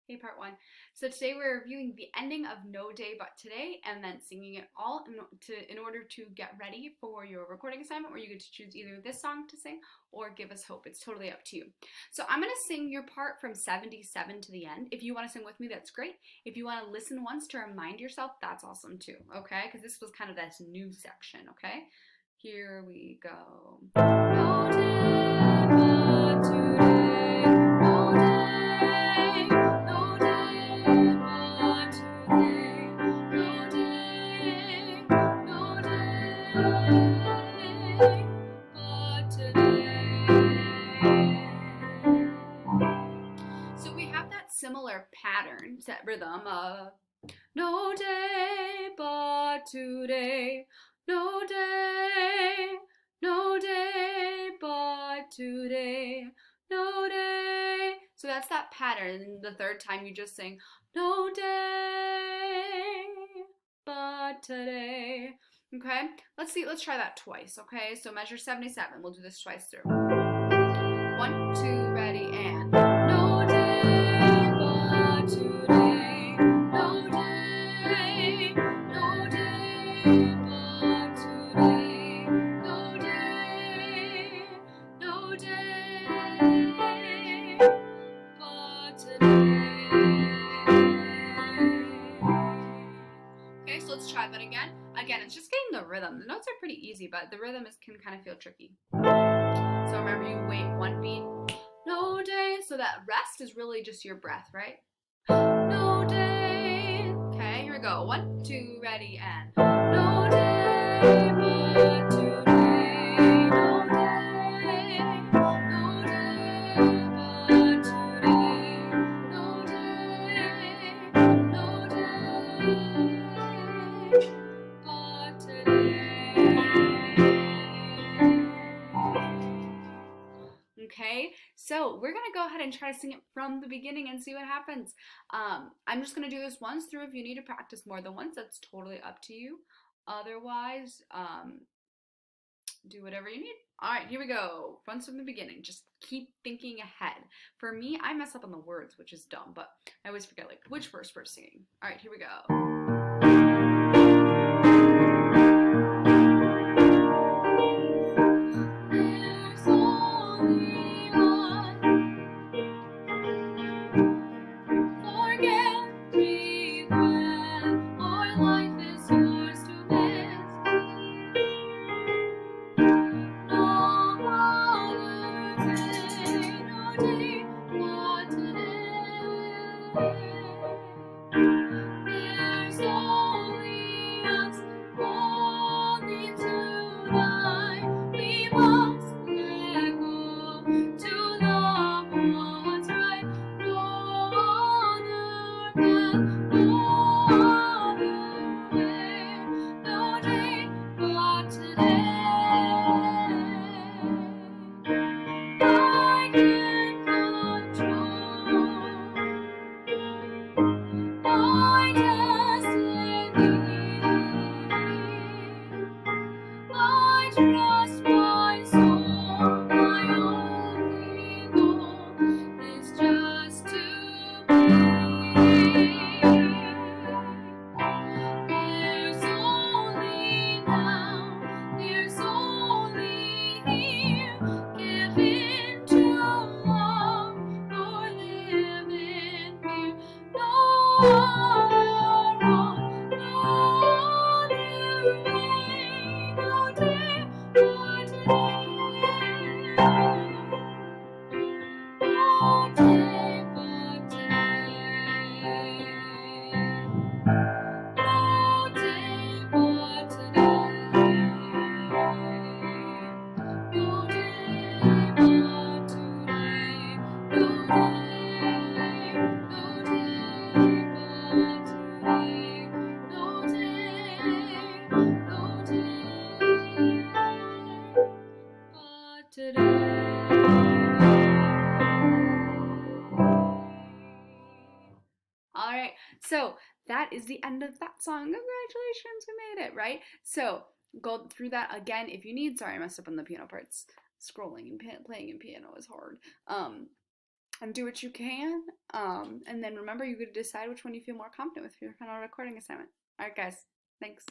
Hey, part one. So today we're reviewing the ending of No Day But Today and then singing it all in order to get ready for your recording assignment where you get to choose either this song to sing or Give Us Hope. It's totally up to you. So I'm going to sing your part from 77 to the end. If you want to sing with me, that's great. If you want to listen once to remind yourself, that's awesome too, okay? Because this was kind of this new section, okay? Here we go. No day but today. No day. No day but today. No day. No day but today. So we have that similar pattern, that rhythm of no day but today. No day, no day but today. No day. So that's that pattern. And the third time you just sing, no day but today. Okay? Let's try that twice, okay? So measure 77. We'll do this twice through. 1, 2, ready, and no day but today. No day, no day but today. No day, no day but today. Okay, so let's try that again. Again, it's just getting the rhythm. The notes are pretty easy, but the rhythm can kind of feel tricky. So remember, you wait one beat. No day. So that rest is really just your breath, right? No day. Okay, here we go. 1, 2, ready, and no day but today. No day. No day but today. No day. No day but today. Okay, so we're gonna go ahead and try to sing it from the beginning and see what happens. I'm just gonna do this once through. If you need to practice more than once, that's totally up to you. Otherwise, do whatever you need. All right, here we go. Once from the beginning. Just keep thinking ahead. For me, I mess up on the words, which is dumb, but I always forget like which verse we're singing. All right, here we go. There's only one. Forget regret. Our life is yours to miss. No other day, no day but today. There's only us, only tonight. We must let go to love what's right. No other path, no other way. No day but today. I can't control my destiny. I trust my soul. My only goal is just to be. There's only now, there's only here. Give in to love or live in fear. No other road, no other way. No day but today. No day but today. No day but today. No day but today. No day. No day but today. No day. No day but today. All right, so that is the end of that song. Congratulations, we made it, right? So go through that again if you need. Sorry, I messed up on the piano parts. Scrolling and playing in piano is hard. and do what you can. And then remember, you get to decide which one you feel more confident with for your final recording assignment. All right, guys. Thanks.